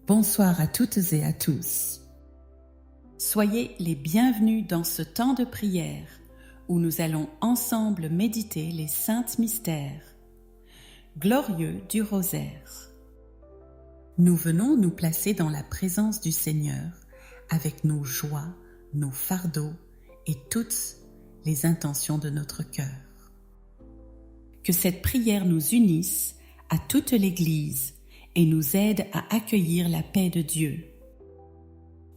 Bonsoir à toutes et à tous. Soyez les bienvenus dans ce temps de prière où nous allons ensemble méditer les saints mystères glorieux du rosaire. Nous venons nous placer dans la présence du Seigneur avec nos joies, nos fardeaux et toutes les intentions de notre cœur. Que cette prière nous unisse à toute l'Église et nous aide à accueillir la paix de Dieu.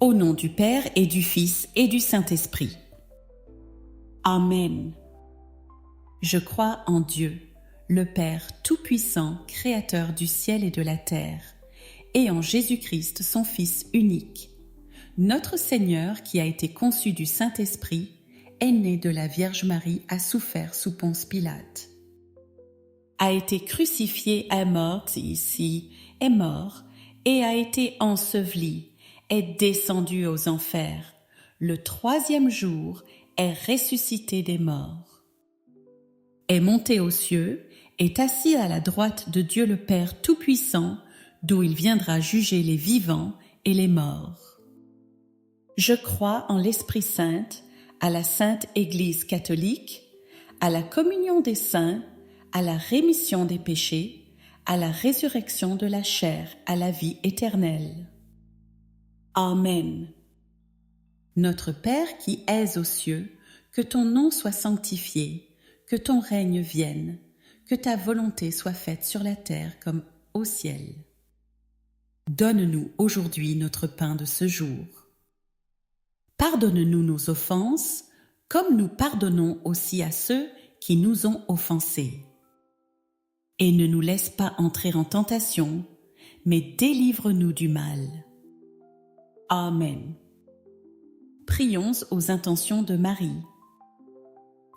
Au nom du Père et du Fils et du Saint-Esprit. Amen. Je crois en Dieu, le Père Tout-Puissant, Créateur du ciel et de la terre, et en Jésus-Christ, son Fils unique. Notre Seigneur, qui a été conçu du Saint-Esprit, est né de la Vierge Marie, a souffert sous Ponce Pilate, a été crucifié, est mort ici, est mort, et a été enseveli, est descendu aux enfers. Le troisième jour est ressuscité des morts, est monté aux cieux, est assis à la droite de Dieu le Père Tout-Puissant, d'où il viendra juger les vivants et les morts. Je crois en l'Esprit Saint, à la Sainte Église catholique, à la communion des saints, à la rémission des péchés, à la résurrection de la chair, à la vie éternelle. Amen. Notre Père qui es aux cieux, que ton nom soit sanctifié, que ton règne vienne, que ta volonté soit faite sur la terre comme au ciel. Donne-nous aujourd'hui notre pain de ce jour. Pardonne-nous nos offenses, comme nous pardonnons aussi à ceux qui nous ont offensés. Et ne nous laisse pas entrer en tentation, mais délivre-nous du mal. Amen. Prions aux intentions de Marie.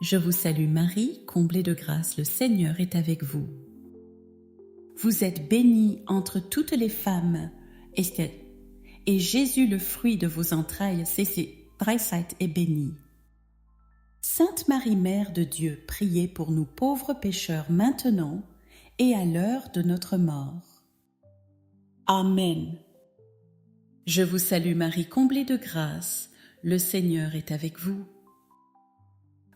Je vous salue Marie, comblée de grâce, le Seigneur est avec vous. Vous êtes bénie entre toutes les femmes, et Jésus, le fruit de vos entrailles, est béni. Sainte Marie, Mère de Dieu, priez pour nous pauvres pécheurs maintenant et à l'heure de notre mort. Amen. Je vous salue Marie, comblée de grâce, le Seigneur est avec vous.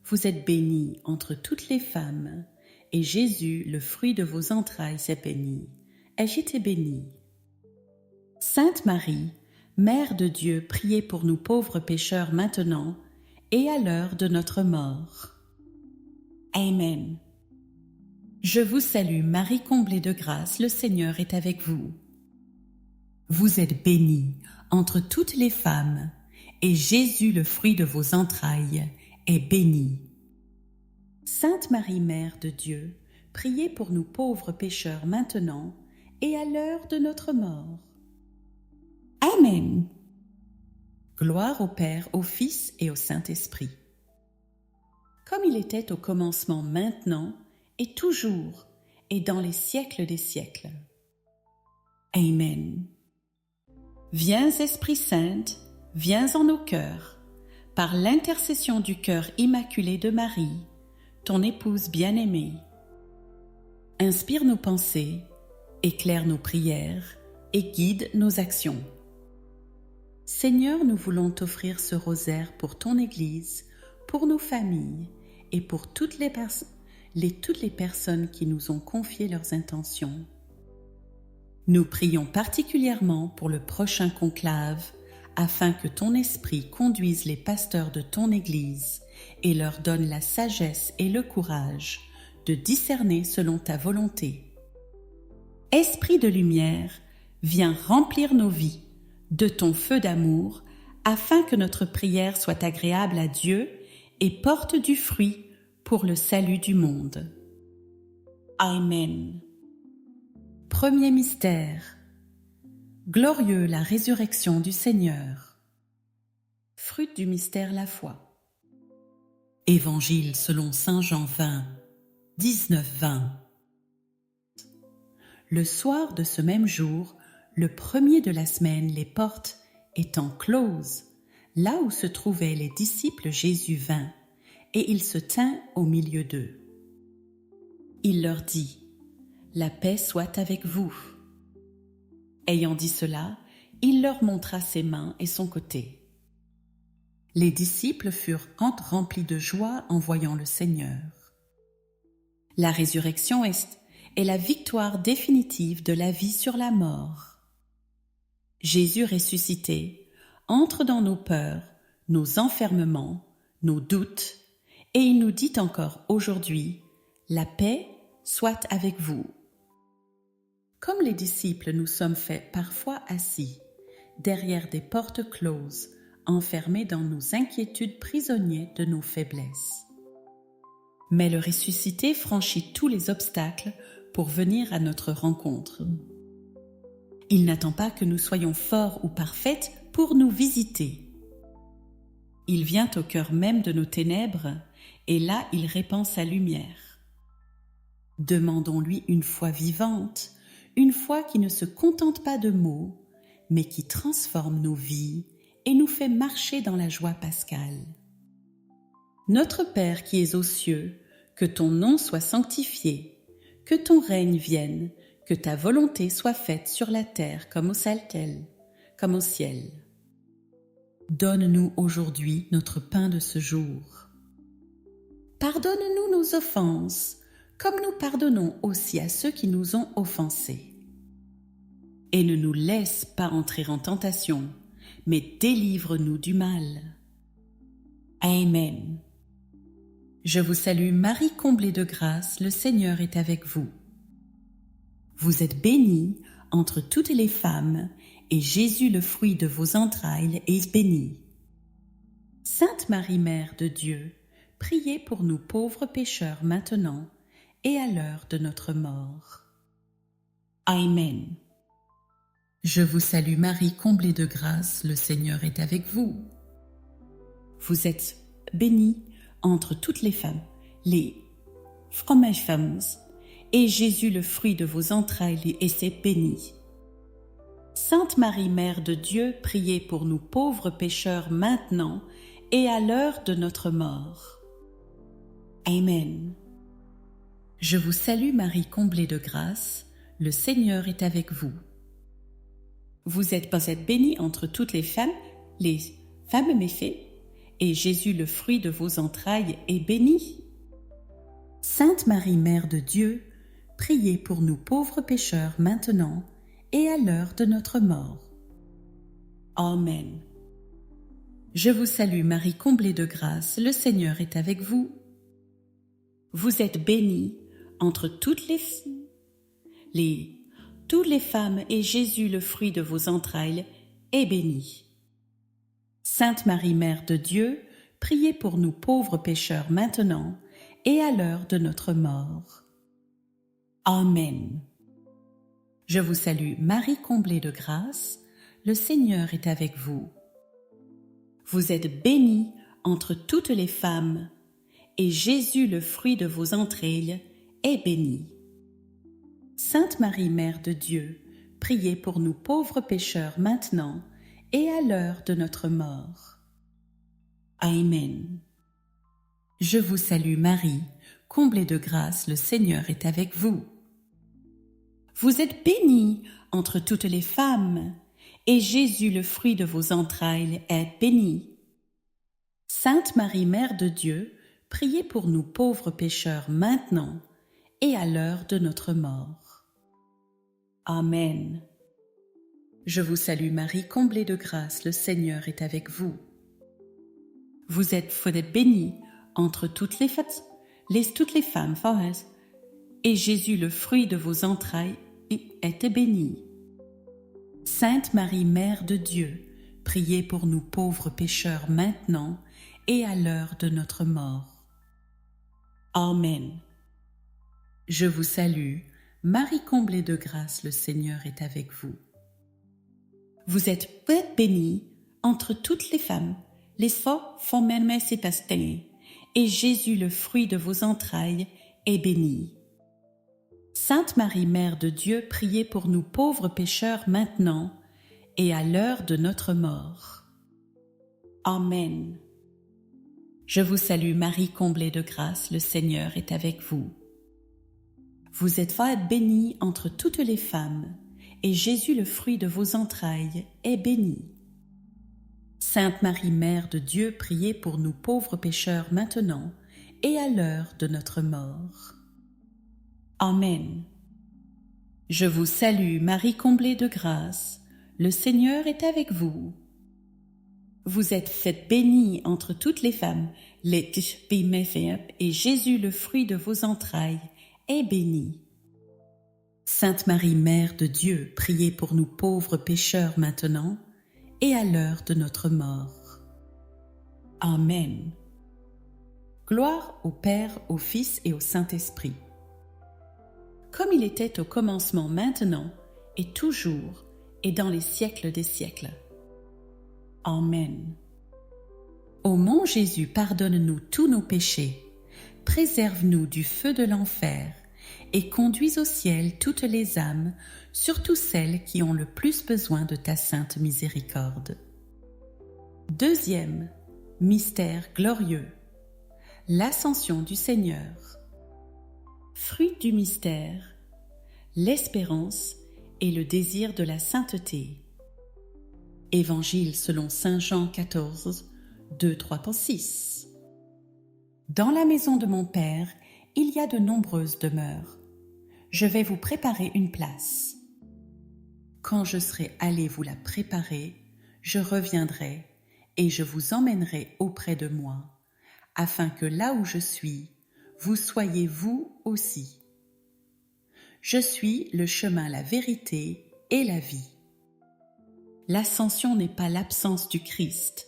Vous êtes bénie entre toutes les femmes, et Jésus, le fruit de vos entrailles, est béni. Est béni. Sainte Marie, Mère de Dieu, priez pour nous pauvres pécheurs maintenant et à l'heure de notre mort. Amen. Je vous salue Marie, comblée de grâce, le Seigneur est avec vous. Vous êtes bénie entre toutes les femmes, et Jésus, le fruit de vos entrailles, est béni. Sainte Marie, Mère de Dieu, priez pour nous pauvres pécheurs maintenant et à l'heure de notre mort. Amen. Gloire au Père, au Fils et au Saint-Esprit. Comme il était au commencement, maintenant, et toujours, et dans les siècles des siècles. Amen. Viens, Esprit Saint, viens en nos cœurs, par l'intercession du cœur immaculé de Marie, ton épouse bien-aimée. Inspire nos pensées, éclaire nos prières et guide nos actions. Seigneur, nous voulons t'offrir ce rosaire pour ton Église, pour nos familles et pour toutes les personnes qui nous ont confié leurs intentions. Nous prions particulièrement pour le prochain conclave, afin que ton esprit conduise les pasteurs de ton Église et leur donne la sagesse et le courage de discerner selon ta volonté. Esprit de lumière, viens remplir nos vies de ton feu d'amour, afin que notre prière soit agréable à Dieu et porte du fruit pour le salut du monde. Amen. Premier mystère. Glorieux la résurrection du Seigneur. Fruit du mystère, la foi. Évangile selon saint Jean 20, 19-20. Le soir de ce même jour, le premier de la semaine, les portes étant closes, là où se trouvaient les disciples, Jésus vint, et il se tint au milieu d'eux. Il leur dit : La paix soit avec vous. Ayant dit cela, il leur montra ses mains et son côté. Les disciples furent remplis de joie en voyant le Seigneur. La résurrection est la victoire définitive de la vie sur la mort. Jésus ressuscité entre dans nos peurs, nos enfermements, nos doutes, et il nous dit encore aujourd'hui, « La paix soit avec vous ». Comme les disciples, nous sommes faits parfois assis, derrière des portes closes, enfermés dans nos inquiétudes, prisonniers de nos faiblesses. Mais le ressuscité franchit tous les obstacles pour venir à notre rencontre. Il n'attend pas que nous soyons forts ou parfaites pour nous visiter. Il vient au cœur même de nos ténèbres et là il répand sa lumière. Demandons-lui une foi vivante, une foi qui ne se contente pas de mots, mais qui transforme nos vies et nous fait marcher dans la joie pascale. Notre Père qui es aux cieux, que ton nom soit sanctifié, que ton règne vienne, que ta volonté soit faite sur la terre comme au ciel. Donne-nous aujourd'hui notre pain de ce jour. Pardonne-nous nos offenses, comme nous pardonnons aussi à ceux qui nous ont offensés. Et ne nous laisse pas entrer en tentation, mais délivre-nous du mal. Amen. Je vous salue Marie comblée de grâce, le Seigneur est avec vous. Vous êtes bénie entre toutes les femmes, et Jésus, le fruit de vos entrailles, est béni. Sainte Marie, Mère de Dieu, priez pour nous pauvres pécheurs maintenant et à l'heure de notre mort. Amen. Je vous salue Marie comblée de grâce, le Seigneur est avec vous. Vous êtes bénie entre toutes les femmes, les fromage femmes, et Jésus, le fruit de vos entrailles, est béni. Sainte Marie, Mère de Dieu, priez pour nous pauvres pécheurs maintenant et à l'heure de notre mort. Amen. Je vous salue Marie comblée de grâce, le Seigneur est avec vous. Vous êtes bénie entre toutes les femmes méfaites, et Jésus, le fruit de vos entrailles, est béni. Sainte Marie, Mère de Dieu, priez pour nous pauvres pécheurs maintenant et à l'heure de notre mort. Amen. Je vous salue Marie comblée de grâce, le Seigneur est avec vous. Vous êtes bénie entre toutes les femmes, et Jésus, le fruit de vos entrailles, est béni. Sainte Marie, Mère de Dieu, priez pour nous pauvres pécheurs maintenant et à l'heure de notre mort. Amen. Je vous salue Marie comblée de grâce, le Seigneur est avec vous. Vous êtes bénie entre toutes les femmes, et Jésus, le fruit de vos entrailles, est béni. Sainte Marie, Mère de Dieu, priez pour nous pauvres pécheurs maintenant et à l'heure de notre mort. Amen. Je vous salue Marie, comblée de grâce, le Seigneur est avec vous. Vous êtes bénie entre toutes les femmes, et Jésus, le fruit de vos entrailles, est béni. Sainte Marie, Mère de Dieu, priez pour nous pauvres pécheurs maintenant et à l'heure de notre mort. Amen. Je vous salue Marie, comblée de grâce, le Seigneur est avec vous. Vous êtes bénie entre toutes les femmes, et Jésus, le fruit de vos entrailles, est béni. Sainte Marie, Mère de Dieu, priez pour nous pauvres pécheurs maintenant et à l'heure de notre mort. Amen. Je vous salue, Marie comblée de grâce, le Seigneur est avec vous. Vous êtes bénie entre toutes les femmes, et Jésus, le fruit de vos entrailles, est béni. Sainte Marie, Mère de Dieu, priez pour nous pauvres pécheurs maintenant et à l'heure de notre mort. Amen. Je vous salue Marie comblée de grâce, le Seigneur est avec vous. Vous êtes bénie entre toutes les femmes, et Jésus, le fruit de vos entrailles, est béni. Sainte Marie, Mère de Dieu, priez pour nous pauvres pécheurs maintenant et à l'heure de notre mort. Amen. Je vous salue, Marie comblée de grâce, le Seigneur est avec vous. Vous êtes faite bénie entre toutes les femmes, et Jésus, le fruit de vos entrailles, est béni. Sainte Marie, Mère de Dieu, priez pour nous pauvres pécheurs maintenant et à l'heure de notre mort. Amen. Gloire au Père, au Fils et au Saint-Esprit. Comme il était au commencement, maintenant et toujours et dans les siècles des siècles. Amen. Ô mon Jésus, pardonne-nous tous nos péchés, préserve-nous du feu de l'enfer et conduis au ciel toutes les âmes, surtout celles qui ont le plus besoin de ta sainte miséricorde. Deuxième mystère glorieux, l'ascension du Seigneur. Fruit du mystère, l'espérance et le désir de la sainteté. Évangile selon saint Jean 14, 2-3-6. Dans la maison de mon Père, il y a de nombreuses demeures. Je vais vous préparer une place. Quand je serai allé vous la préparer, je reviendrai et je vous emmènerai auprès de moi, afin que là où je suis, vous soyez vous aussi. Je suis le chemin, la vérité et la vie. L'ascension n'est pas l'absence du Christ,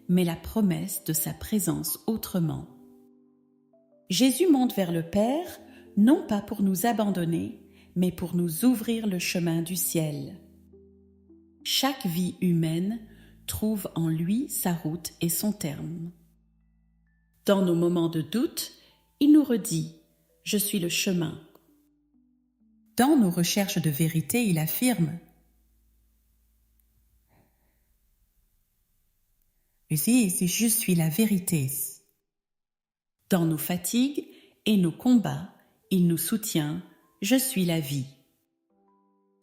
mais la promesse de sa présence autrement. Jésus monte vers le Père, non pas pour nous abandonner, mais pour nous ouvrir le chemin du ciel. Chaque vie humaine trouve en lui sa route et son terme. Dans nos moments de doute, il nous redit « Je suis le chemin ». Dans nos recherches de vérité, il affirme « Je suis la vérité ». Dans nos fatigues et nos combats, il nous soutient « Je suis la vie ».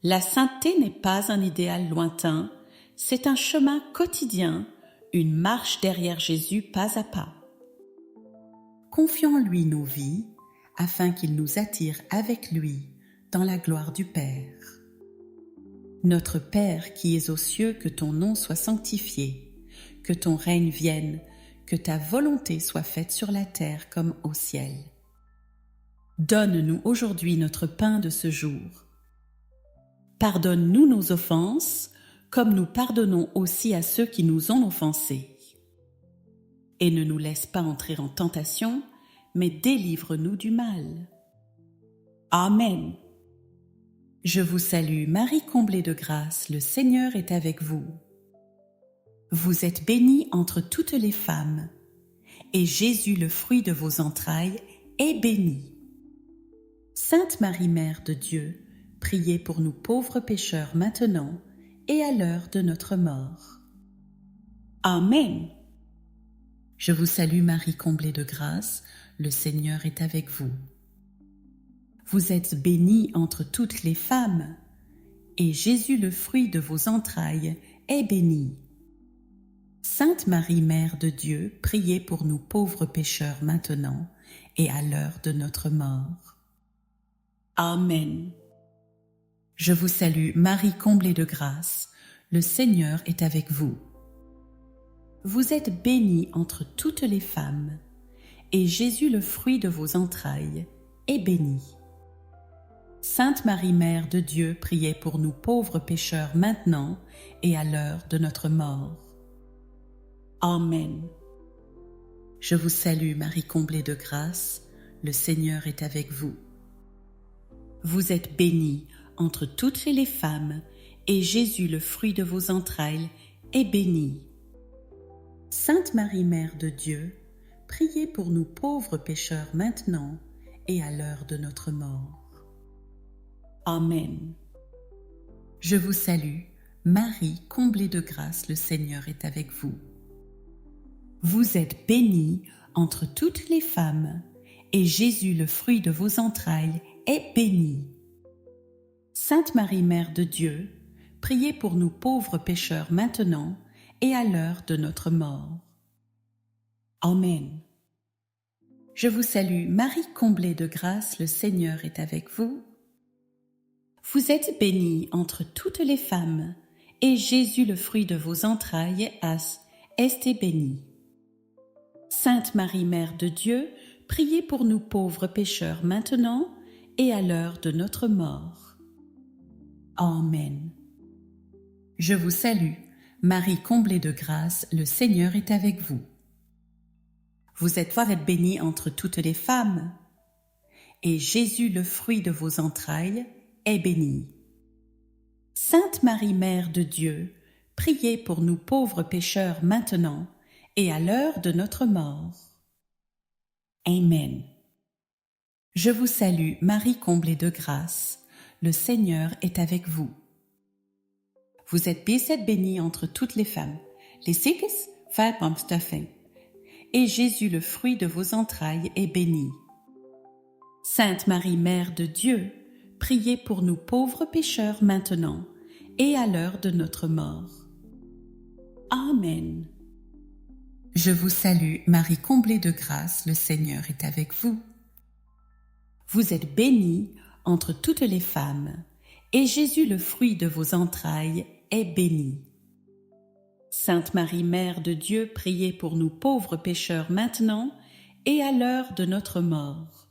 La sainteté n'est pas un idéal lointain, c'est un chemin quotidien, une marche derrière Jésus pas à pas. Confions-lui nos vies, afin qu'il nous attire avec lui dans la gloire du Père. Notre Père qui es aux cieux, que ton nom soit sanctifié, que ton règne vienne, que ta volonté soit faite sur la terre comme au ciel. Donne-nous aujourd'hui notre pain de ce jour. Pardonne-nous nos offenses, comme nous pardonnons aussi à ceux qui nous ont offensés. Et ne nous laisse pas entrer en tentation, mais délivre-nous du mal. Amen. Je vous salue, Marie comblée de grâce, le Seigneur est avec vous. Vous êtes bénie entre toutes les femmes, et Jésus, le fruit de vos entrailles, est béni. Sainte Marie, Mère de Dieu, priez pour nous pauvres pécheurs maintenant et à l'heure de notre mort. Amen. Je vous salue, Marie comblée de grâce, le Seigneur est avec vous. Vous êtes bénie entre toutes les femmes, et Jésus, le fruit de vos entrailles, est béni. Sainte Marie, Mère de Dieu, priez pour nous pauvres pécheurs maintenant et à l'heure de notre mort. Amen. Je vous salue, Marie comblée de grâce, le Seigneur est avec vous. Vous êtes bénie entre toutes les femmes, et Jésus, le fruit de vos entrailles, est béni. Sainte Marie, Mère de Dieu, priez pour nous pauvres pécheurs maintenant et à l'heure de notre mort. Amen. Je vous salue, Marie comblée de grâce, le Seigneur est avec vous. Vous êtes bénie entre toutes les femmes, et Jésus, le fruit de vos entrailles, est béni. Sainte Marie, Mère de Dieu, priez pour nous pauvres pécheurs maintenant et à l'heure de notre mort. Amen. Je vous salue, Marie comblée de grâce, le Seigneur est avec vous. Vous êtes bénie entre toutes les femmes, et Jésus, le fruit de vos entrailles, est béni. Sainte Marie, Mère de Dieu, priez pour nous pauvres pécheurs maintenant et à l'heure de notre mort. Amen. Je vous salue, Marie comblée de grâce, le Seigneur est avec vous. Vous êtes bénie entre toutes les femmes, et Jésus, le fruit de vos entrailles, est béni. Sainte Marie, Mère de Dieu, priez pour nous pauvres pécheurs maintenant et à l'heure de notre mort. Amen. Je vous salue, Marie comblée de grâce, le Seigneur est avec vous. Vous êtes bénie entre toutes les femmes, et Jésus, le fruit de vos entrailles, est béni. Sainte Marie, Mère de Dieu, priez pour nous pauvres pécheurs maintenant et à l'heure de notre mort. Amen. Je vous salue, Marie comblée de grâce, le Seigneur est avec vous. Vous êtes bénie entre toutes les femmes, les Sikhes, et Jésus, le fruit de vos entrailles, est béni. Sainte Marie, Mère de Dieu, priez pour nous pauvres pécheurs maintenant et à l'heure de notre mort. Amen. Je vous salue, Marie comblée de grâce, le Seigneur est avec vous. Vous êtes bénie entre toutes les femmes, et Jésus, le fruit de vos entrailles, est béni. Sainte Marie, Mère de Dieu, priez pour nous pauvres pécheurs maintenant et à l'heure de notre mort.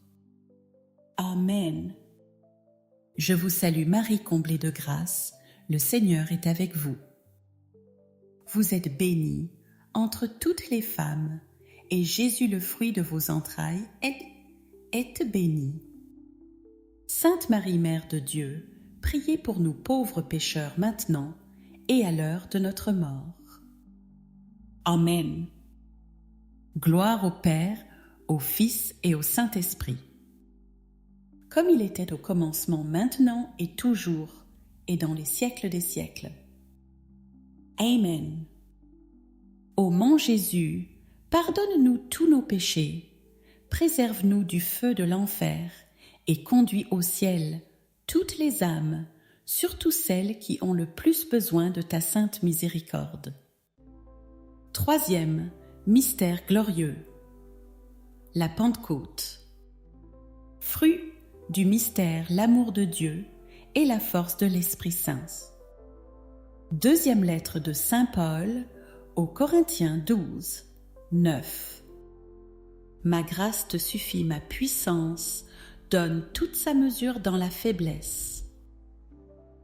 Amen. Je vous salue, Marie comblée de grâce, le Seigneur est avec vous. Vous êtes bénie entre toutes les femmes, et Jésus, le fruit de vos entrailles, est béni. Sainte Marie, Mère de Dieu, priez pour nous pauvres pécheurs maintenant et à l'heure de notre mort. Amen. Gloire au Père, au Fils et au Saint-Esprit, comme il était au commencement, maintenant et toujours, et dans les siècles des siècles. Amen. Ô mon Jésus, pardonne-nous tous nos péchés, préserve-nous du feu de l'enfer et conduis au ciel toutes les âmes, surtout celles qui ont le plus besoin de ta sainte miséricorde. Troisième mystère glorieux, la Pentecôte. Fruit du mystère, l'amour de Dieu et la force de l'Esprit Saint. Deuxième lettre de Saint Paul aux Corinthiens 12, 9. Ma grâce te suffit, ma puissance donne toute sa mesure dans la faiblesse.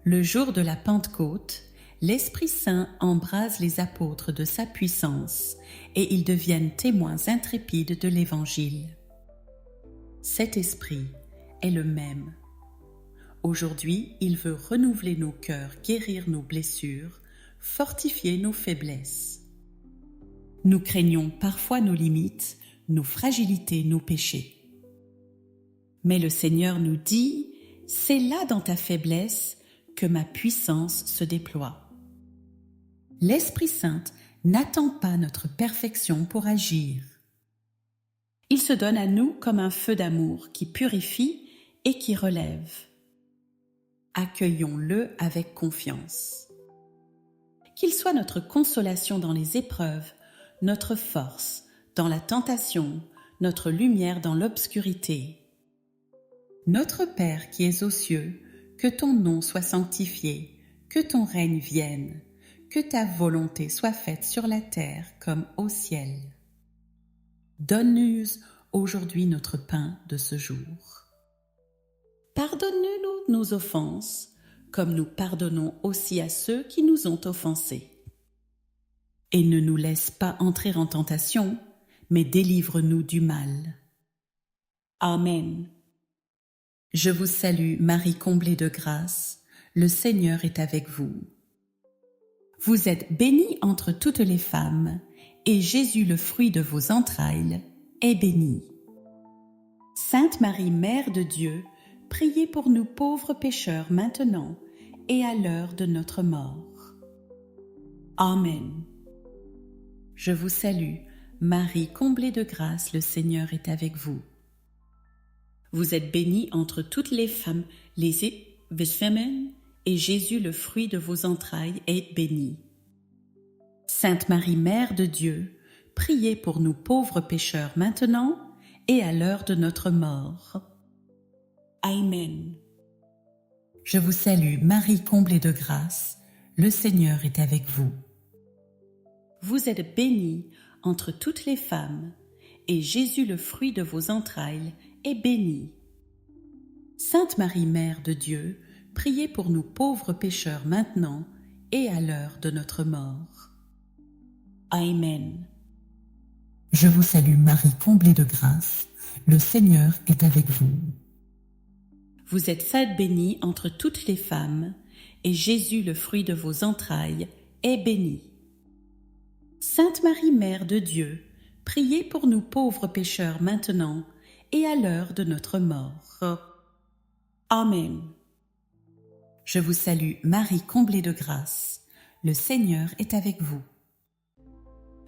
Le jour de la Pentecôte, l'Esprit Saint embrase les apôtres de sa puissance et ils deviennent témoins intrépides de l'Évangile. Cet Esprit est le même. Aujourd'hui, il veut renouveler nos cœurs, guérir nos blessures, fortifier nos faiblesses. Nous craignons parfois nos limites, nos fragilités, nos péchés. Mais le Seigneur nous dit, c'est là dans ta faiblesse que ma puissance se déploie. L'Esprit Saint n'attend pas notre perfection pour agir. Il se donne à nous comme un feu d'amour qui purifie et qui relève. Accueillons-le avec confiance. Qu'il soit notre consolation dans les épreuves, notre force dans la tentation, notre lumière dans l'obscurité. Notre Père qui es aux cieux, que ton nom soit sanctifié, que ton règne vienne, que ta volonté soit faite sur la terre comme au ciel. Donne-nous aujourd'hui notre pain de ce jour. Pardonne-nous nos offenses, comme nous pardonnons aussi à ceux qui nous ont offensés. Et ne nous laisse pas entrer en tentation, mais délivre-nous du mal. Amen. Je vous salue, Marie comblée de grâce, le Seigneur est avec vous. Vous êtes bénie entre toutes les femmes, et Jésus, le fruit de vos entrailles, est béni. Sainte Marie, Mère de Dieu, priez pour nous pauvres pécheurs maintenant et à l'heure de notre mort. Amen. Je vous salue, Marie comblée de grâce, le Seigneur est avec vous. Vous êtes bénie entre toutes les femmes, beschermen, et Jésus, le fruit de vos entrailles, est béni. Sainte Marie, Mère de Dieu, priez pour nous pauvres pécheurs maintenant et à l'heure de notre mort. Amen. Je vous salue, Marie comblée de grâce, le Seigneur est avec vous. Vous êtes bénie entre toutes les femmes, et Jésus, le fruit de vos entrailles, est béni. Sainte Marie, Mère de Dieu, priez pour nous pauvres pécheurs maintenant et à l'heure de notre mort. Amen. Je vous salue Marie comblée de grâce, le Seigneur est avec vous. Vous êtes sainte bénie entre toutes les femmes, et Jésus, le fruit de vos entrailles, est béni. Sainte Marie, Mère de Dieu, priez pour nous pauvres pécheurs maintenant et à l'heure de notre mort. Amen. Je vous salue Marie comblée de grâce, le Seigneur est avec vous.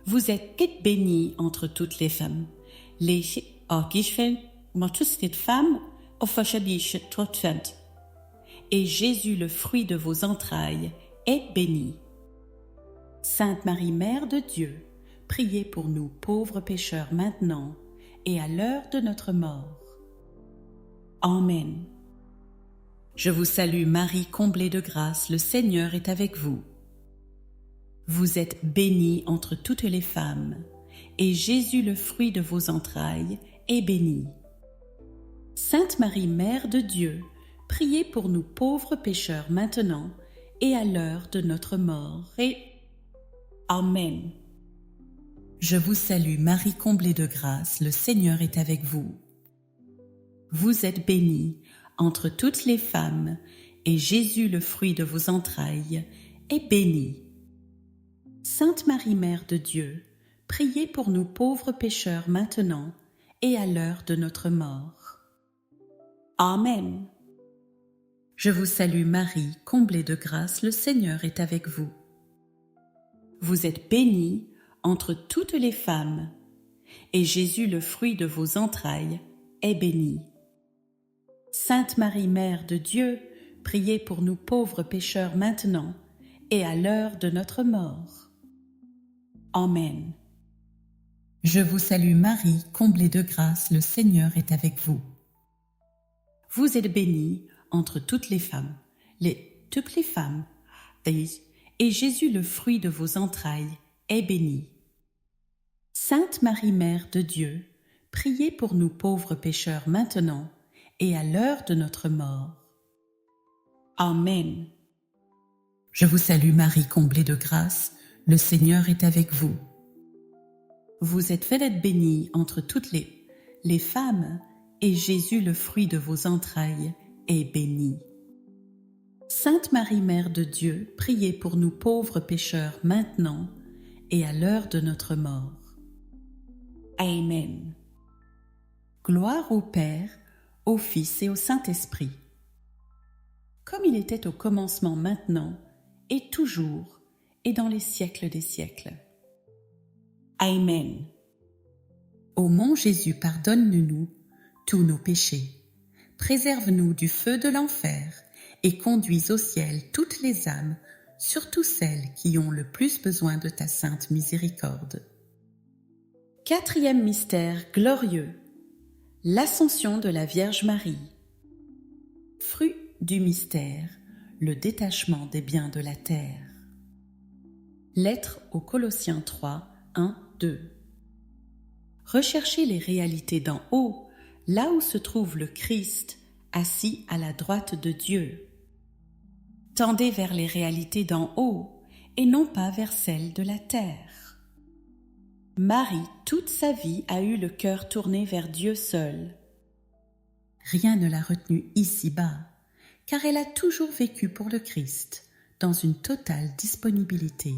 Vous êtes bénie entre toutes les femmes. Et Jésus, le fruit de vos entrailles, est béni. Sainte Marie, Mère de Dieu, priez pour nous pauvres pécheurs maintenant et à l'heure de notre mort. Amen. Je vous salue Marie comblée de grâce, le Seigneur est avec vous. Vous êtes bénie entre toutes les femmes, et Jésus, le fruit de vos entrailles, est béni. Sainte Marie, Mère de Dieu, priez pour nous pauvres pécheurs maintenant et à l'heure de notre mort. Et Amen. Je vous salue Marie comblée de grâce, le Seigneur est avec vous. Vous êtes bénie entre toutes les femmes, et Jésus, le fruit de vos entrailles, est béni. Sainte Marie, Mère de Dieu, priez pour nous pauvres pécheurs maintenant et à l'heure de notre mort. Amen. Je vous salue Marie, comblée de grâce, le Seigneur est avec vous. Vous êtes bénie entre toutes les femmes, et Jésus, le fruit de vos entrailles, est béni. Sainte Marie, Mère de Dieu, priez pour nous pauvres pécheurs maintenant et à l'heure de notre mort. Amen. Je vous salue Marie, comblée de grâce, le Seigneur est avec vous. Vous êtes bénie entre toutes les femmes, et Jésus, le fruit de vos entrailles, est béni. Sainte Marie, Mère de Dieu, priez pour nous pauvres pécheurs maintenant et à l'heure de notre mort. Amen. Je vous salue Marie, comblée de grâce, le Seigneur est avec vous. Vous êtes bénie entre toutes les femmes, et Jésus, le fruit de vos entrailles, est béni. Sainte Marie, Mère de Dieu, priez pour nous pauvres pécheurs maintenant et à l'heure de notre mort. Amen. Gloire au Père, au Fils et au Saint-Esprit, comme il était au commencement, maintenant et toujours, et dans les siècles des siècles. Amen. Ô mon Jésus, pardonne-nous tous nos péchés, préserve-nous du feu de l'enfer et conduis au ciel toutes les âmes, surtout celles qui ont le plus besoin de ta sainte miséricorde. Quatrième mystère glorieux, l'Ascension de la Vierge Marie. Fruit du mystère, le détachement des biens de la terre. Lettre aux Colossiens 3, 1, 2. Recherchez les réalités d'en haut, là où se trouve le Christ, assis à la droite de Dieu. Tendez vers les réalités d'en haut, et non pas vers celles de la terre. Marie, toute sa vie, a eu le cœur tourné vers Dieu seul. Rien ne l'a retenue ici-bas, car elle a toujours vécu pour le Christ, dans une totale disponibilité.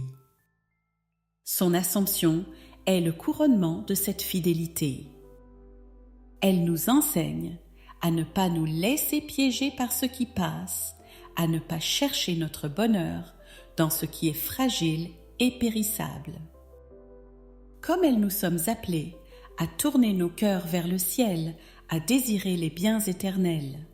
Son Assomption est le couronnement de cette fidélité. Elle nous enseigne à ne pas nous laisser piéger par ce qui passe, à ne pas chercher notre bonheur dans ce qui est fragile et périssable. Comme elle nous sommes appelés à tourner nos cœurs vers le ciel, à désirer les biens éternels.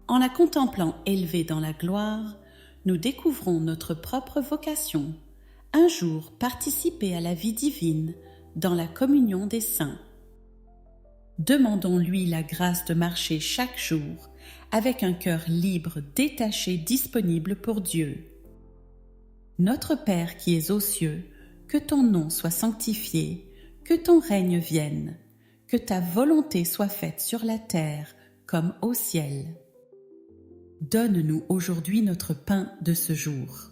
En la contemplant élevée dans la gloire, nous découvrons notre propre vocation, un jour participer à la vie divine dans la communion des saints. Demandons-lui la grâce de marcher chaque jour avec un cœur libre, détaché, disponible pour Dieu. Notre Père qui es aux cieux, que ton nom soit sanctifié, que ton règne vienne, que ta volonté soit faite sur la terre comme au ciel. Donne-nous aujourd'hui notre pain de ce jour.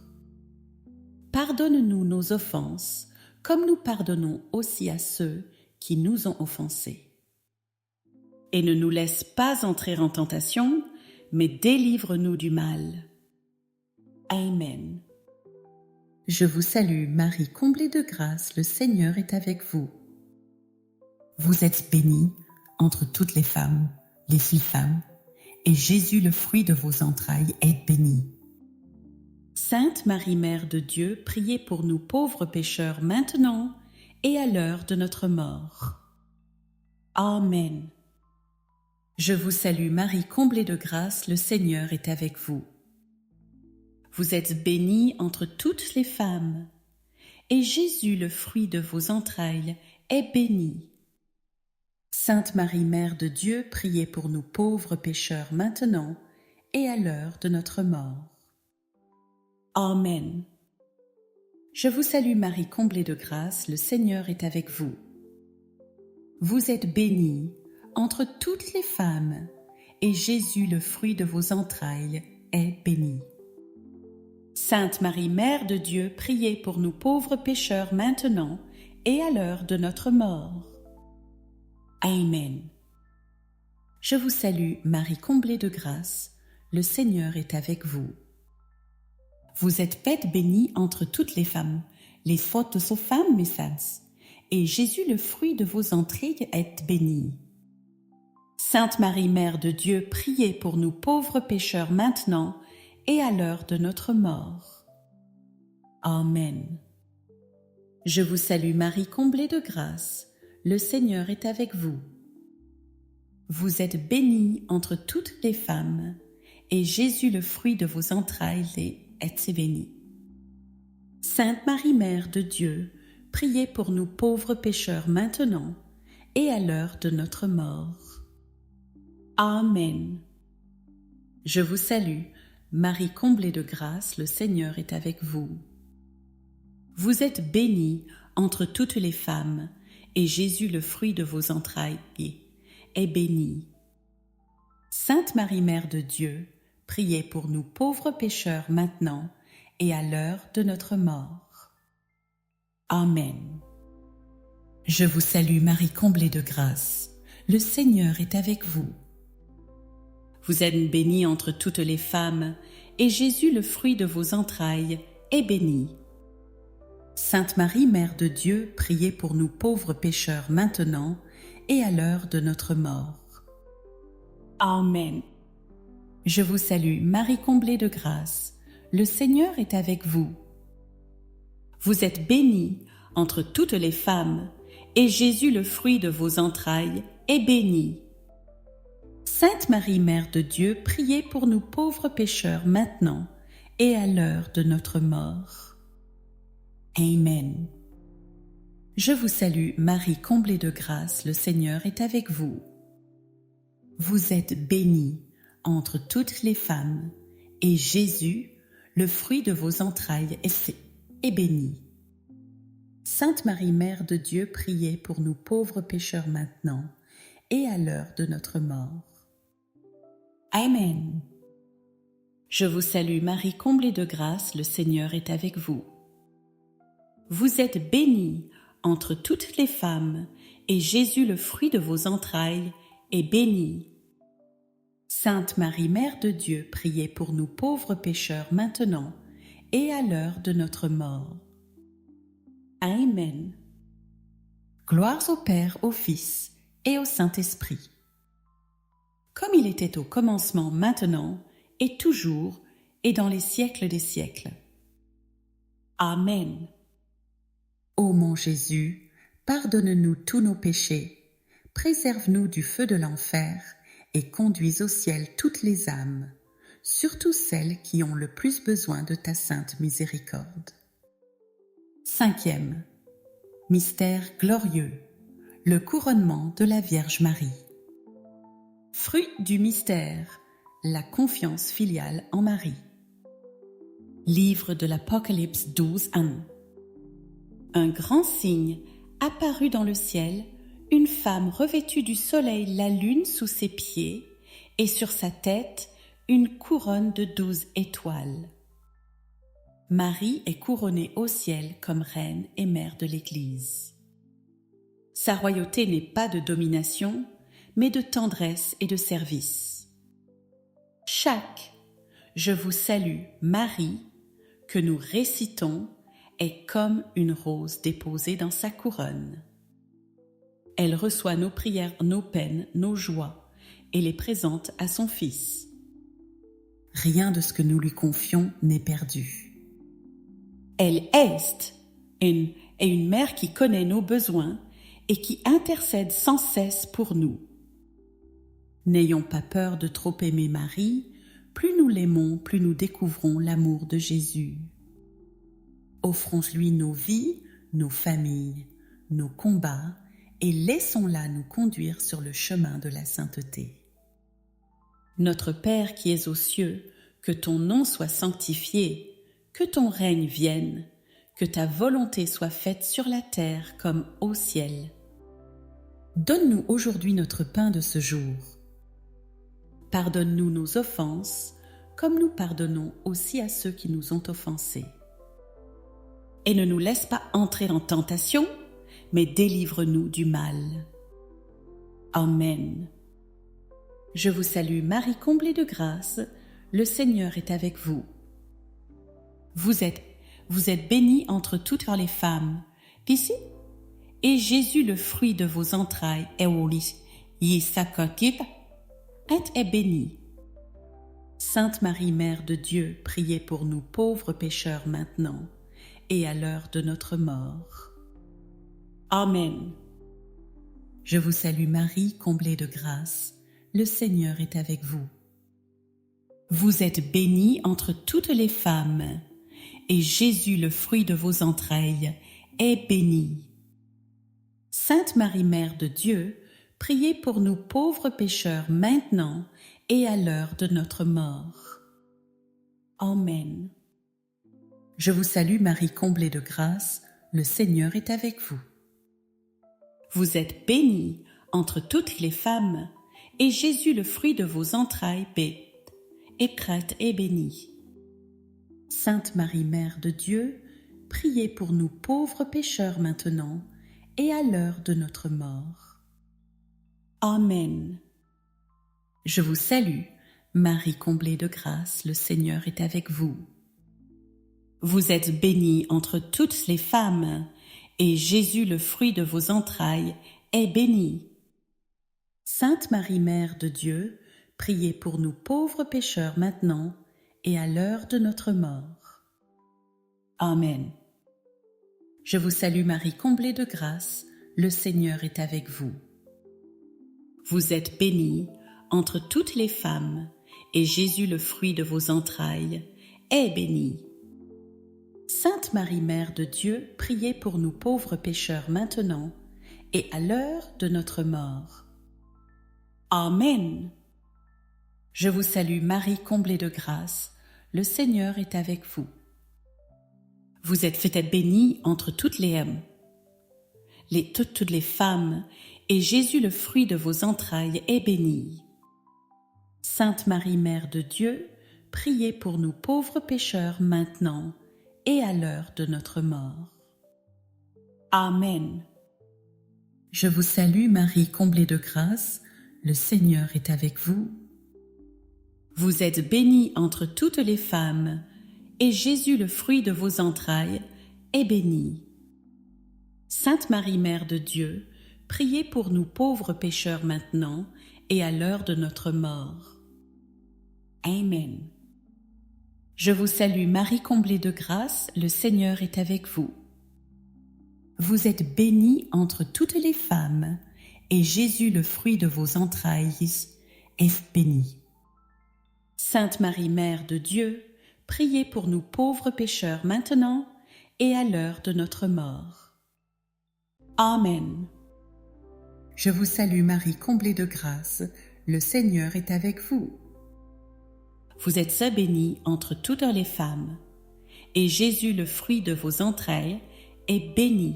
Pardonne-nous nos offenses, comme nous pardonnons aussi à ceux qui nous ont offensés. Et ne nous laisse pas entrer en tentation, mais délivre-nous du mal. Amen. Je vous salue Marie, comblée de grâce, le Seigneur est avec vous. Vous êtes bénie entre toutes les femmes, les filles femmes, et Jésus, le fruit de vos entrailles, est béni. Sainte Marie, Mère de Dieu, priez pour nous pauvres pécheurs maintenant et à l'heure de notre mort. Amen. Je vous salue Marie, comblée de grâce, le Seigneur est avec vous. Vous êtes bénie entre toutes les femmes, et Jésus, le fruit de vos entrailles, est béni. Sainte Marie, Mère de Dieu, priez pour nous pauvres pécheurs maintenant et à l'heure de notre mort. Amen. Je vous salue Marie, comblée de grâce, le Seigneur est avec vous. Vous êtes bénie entre toutes les femmes, et Jésus, le fruit de vos entrailles, est béni. Sainte Marie, Mère de Dieu, priez pour nous pauvres pécheurs maintenant et à l'heure de notre mort. Amen. Je vous salue Marie, comblée de grâce, le Seigneur est avec vous. Vous êtes faite bénie entre toutes les femmes, les fautes aux femmes, mes saintes, et Jésus, le fruit de vos entrailles, est béni. Sainte Marie, Mère de Dieu, priez pour nous pauvres pécheurs maintenant et à l'heure de notre mort. Amen. Je vous salue Marie, comblée de grâce, le Seigneur est avec vous. Vous êtes bénie entre toutes les femmes, et Jésus, le fruit de vos entrailles, est béni. Sainte Marie, Mère de Dieu, priez pour nous pauvres pécheurs maintenant et à l'heure de notre mort. Amen. Je vous salue, Marie comblée de grâce, le Seigneur est avec vous. Vous êtes bénie entre toutes les femmes, et Jésus, le fruit de vos entrailles, est béni. Sainte Marie, Mère de Dieu, priez pour nous pauvres pécheurs maintenant et à l'heure de notre mort. Amen. Je vous salue Marie comblée de grâce, le Seigneur est avec vous. Vous êtes bénie entre toutes les femmes, et Jésus, le fruit de vos entrailles, est béni. Sainte Marie, Mère de Dieu, priez pour nous pauvres pécheurs maintenant et à l'heure de notre mort. Amen. Je vous salue, Marie comblée de grâce, le Seigneur est avec vous. Vous êtes bénie entre toutes les femmes, et Jésus, le fruit de vos entrailles, est béni. Sainte Marie, Mère de Dieu, priez pour nous pauvres pécheurs maintenant et à l'heure de notre mort. Amen. Je vous salue, Marie comblée de grâce, le Seigneur est avec vous. Vous êtes bénie entre toutes les femmes, et Jésus, le fruit de vos entrailles, est béni. Sainte Marie, Mère de Dieu, priez pour nous pauvres pécheurs maintenant et à l'heure de notre mort. Amen. Je vous salue Marie comblée de grâce, le Seigneur est avec vous. Vous êtes bénie entre toutes les femmes, et Jésus, le fruit de vos entrailles, est béni. Sainte Marie, Mère de Dieu, priez pour nous pauvres pécheurs maintenant et à l'heure de notre mort. Amen. Gloire au Père, au Fils et au Saint-Esprit, comme il était au commencement, maintenant, et toujours, et dans les siècles des siècles. Amen. Ô mon Jésus, pardonne-nous tous nos péchés, préserve-nous du feu de l'enfer, et conduis au ciel toutes les âmes, surtout celles qui ont le plus besoin de ta sainte miséricorde. 5e. Mystère glorieux, le couronnement de la Vierge Marie. Fruit du mystère, la confiance filiale en Marie. Livre de l'Apocalypse 12:1. Un grand signe apparut dans le ciel, une femme revêtue du soleil, la lune sous ses pieds, et sur sa tête une couronne de 12 étoiles. Marie est couronnée au ciel comme reine et mère de l'Église. Sa royauté n'est pas de domination, mais de tendresse et de service. Chaque « Je vous salue, Marie » que nous récitons est comme une rose déposée dans sa couronne. Elle reçoit nos prières, nos peines, nos joies et les présente à son Fils. Rien de ce que nous lui confions n'est perdu. Elle est une mère qui connaît nos besoins et qui intercède sans cesse pour nous. N'ayons pas peur de trop aimer Marie, plus nous l'aimons, plus nous découvrons l'amour de Jésus. Offrons-lui nos vies, nos familles, nos combats et laissons-la nous conduire sur le chemin de la sainteté. Notre Père qui es aux cieux, que ton nom soit sanctifié, que ton règne vienne, que ta volonté soit faite sur la terre comme au ciel. Donne-nous aujourd'hui notre pain de ce jour. Pardonne-nous nos offenses, comme nous pardonnons aussi à ceux qui nous ont offensés. Et ne nous laisse pas entrer en tentation, mais délivre-nous du mal. Amen. Je vous salue Marie comblée de grâce, le Seigneur est avec vous. Vous êtes bénie entre toutes les femmes, d'ici, et Jésus, le fruit de vos entrailles, est béni. Sainte Marie, Mère de Dieu, priez pour nous pauvres pécheurs maintenant et à l'heure de notre mort. Amen. Je vous salue Marie, comblée de grâce, le Seigneur est avec vous. Vous êtes bénie entre toutes les femmes, et Jésus, le fruit de vos entrailles, est béni. Sainte Marie, Mère de Dieu, priez pour nous pauvres pécheurs maintenant et à l'heure de notre mort. Amen. Je vous salue Marie comblée de grâce, le Seigneur est avec vous. Vous êtes bénie entre toutes les femmes, et Jésus, le fruit de vos entrailles, est béni. Sainte Marie, Mère de Dieu, priez pour nous pauvres pécheurs maintenant et à l'heure de notre mort. Amen. Je vous salue, Marie comblée de grâce, le Seigneur est avec vous. Vous êtes bénie entre toutes les femmes, et Jésus, le fruit de vos entrailles, est béni. Sainte Marie, Mère de Dieu, priez pour nous pauvres pécheurs maintenant et à l'heure de notre mort. Amen. Je vous salue Marie comblée de grâce, le Seigneur est avec vous. Vous êtes bénie entre toutes les femmes, et Jésus, le fruit de vos entrailles, est béni. Sainte Marie, Mère de Dieu, priez pour nous pauvres pécheurs maintenant et à l'heure de notre mort. Amen. Je vous salue Marie comblée de grâce, le Seigneur est avec vous. Vous êtes bénie entre toutes toutes les femmes, et Jésus, le fruit de vos entrailles, est béni. Sainte Marie, Mère de Dieu, priez pour nous pauvres pécheurs maintenant et à l'heure de notre mort. Amen. Je vous salue Marie comblée de grâce, le Seigneur est avec vous. Vous êtes bénie entre toutes les femmes, et Jésus, le fruit de vos entrailles, est béni. Sainte Marie, Mère de Dieu, priez pour nous pauvres pécheurs maintenant et à l'heure de notre mort. Amen. Je vous salue Marie comblée de grâce, le Seigneur est avec vous. Vous êtes bénie entre toutes les femmes, et Jésus, le fruit de vos entrailles, est bénie. Sainte Marie, Mère de Dieu, priez pour nous pauvres pécheurs maintenant et à l'heure de notre mort. Amen. Je vous salue Marie, comblée de grâce, le Seigneur est avec vous. Vous êtes bénie entre toutes les femmes, et Jésus, le fruit de vos entrailles, est béni.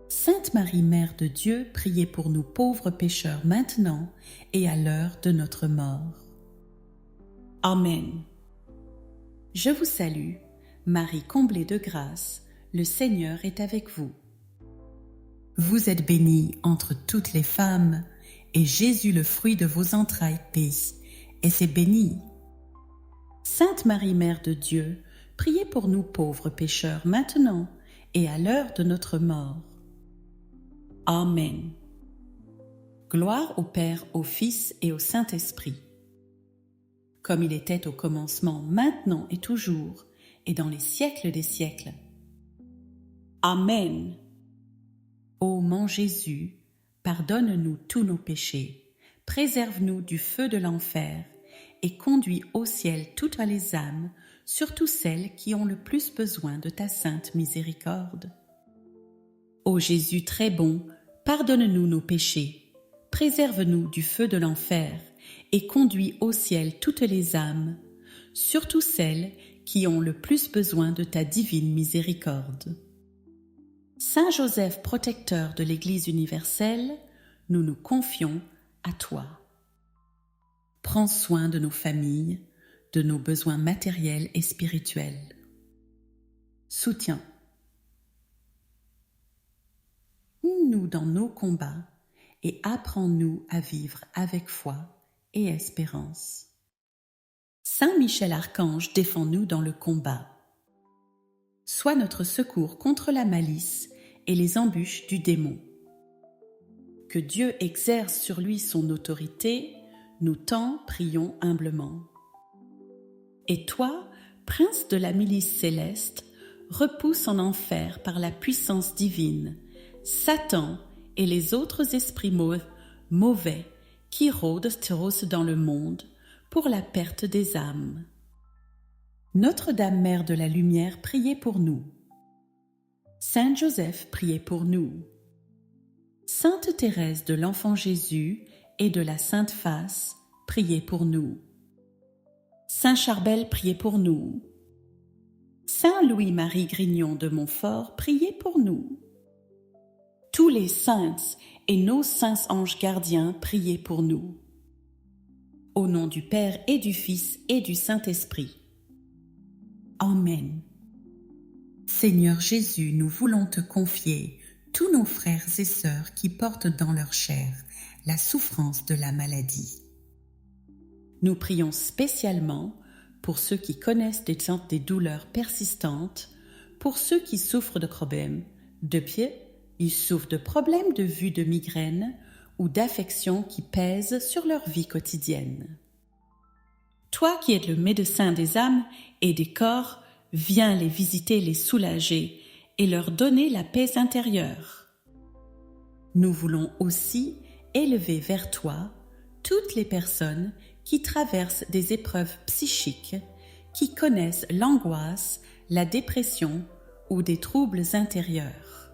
Sainte Marie, Mère de Dieu, priez pour nous pauvres pécheurs maintenant et à l'heure de notre mort. Amen. Je vous salue, Marie comblée de grâce, le Seigneur est avec vous. Vous êtes bénie entre toutes les femmes, et Jésus, le fruit de vos entrailles, est béni. Sainte Marie, Mère de Dieu, priez pour nous pauvres pécheurs maintenant et à l'heure de notre mort. Amen. Gloire au Père, au Fils et au Saint-Esprit, comme il était au commencement, maintenant et toujours, et dans les siècles des siècles. Amen. Ô mon Jésus, pardonne-nous tous nos péchés, préserve-nous du feu de l'enfer, et conduis au ciel toutes les âmes, surtout celles qui ont le plus besoin de ta sainte miséricorde. Ô Jésus très bon, pardonne-nous nos péchés, préserve-nous du feu de l'enfer, et conduis au ciel toutes les âmes, surtout celles qui ont le plus besoin de ta divine miséricorde. Saint Joseph, protecteur de l'Église universelle, nous nous confions à toi. Prends soin de nos familles, de nos besoins matériels et spirituels. Soutiens. Nous dans nos combats et apprends-nous à vivre avec foi et espérance. Saint Michel Archange, défends-nous dans le combat. Sois notre secours contre la malice et les embûches du démon. Que Dieu exerce sur lui son autorité, nous t'en prions humblement. Et toi, prince de la milice céleste, repousse en enfer par la puissance divine Satan et les autres esprits mauvais qui rôdent dans le monde pour la perte des âmes. Notre-Dame, Mère de la Lumière, priez pour nous. Saint Joseph, priez pour nous. Sainte Thérèse de l'Enfant Jésus et de la Sainte Face, priez pour nous. Saint Charbel, priez pour nous. Saint Louis-Marie Grignon de Montfort, priez pour nous. Tous les saints et nos saints anges gardiens, priez pour nous. Au nom du Père et du Fils et du Saint-Esprit. Amen. Seigneur Jésus, nous voulons te confier tous nos frères et sœurs qui portent dans leur chair la souffrance de la maladie. Nous prions spécialement pour ceux qui connaissent des douleurs persistantes, pour ceux qui souffrent de problèmes de pied, ils souffrent de problèmes de vue, de migraines ou d'affections qui pèsent sur leur vie quotidienne. Toi qui es le médecin des âmes et des corps, viens les visiter, les soulager et leur donner la paix intérieure. Nous voulons aussi élever vers toi toutes les personnes qui traversent des épreuves psychiques, qui connaissent l'angoisse, la dépression ou des troubles intérieurs.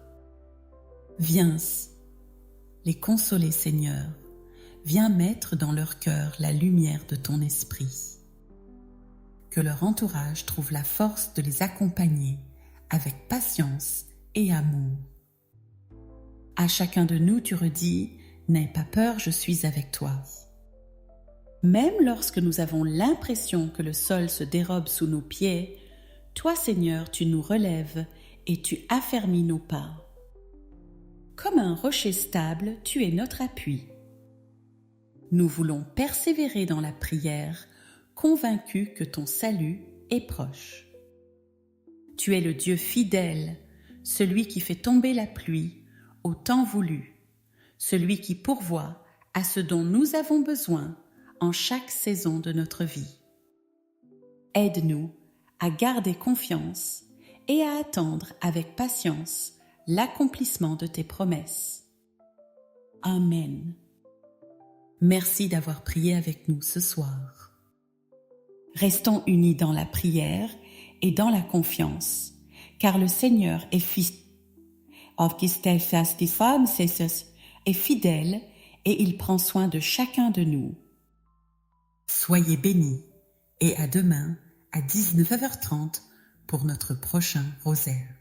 Viens les consoler, Seigneur. Viens mettre dans leur cœur la lumière de ton esprit. Que leur entourage trouve la force de les accompagner avec patience et amour. À chacun de nous, tu redis « N'aie pas peur, je suis avec toi ». Même lorsque nous avons l'impression que le sol se dérobe sous nos pieds, toi, Seigneur, tu nous relèves et tu affermis nos pas. Comme un rocher stable, tu es notre appui. Nous voulons persévérer dans la prière, convaincus que ton salut est proche. Tu es le Dieu fidèle, celui qui fait tomber la pluie au temps voulu, celui qui pourvoit à ce dont nous avons besoin en chaque saison de notre vie. Aide-nous à garder confiance et à attendre avec patience l'accomplissement de tes promesses. Amen. Merci d'avoir prié avec nous ce soir. Restons unis dans la prière et dans la confiance, car le Seigneur est fidèle et il prend soin de chacun de nous. Soyez bénis et à demain à 19h30 pour notre prochain rosaire.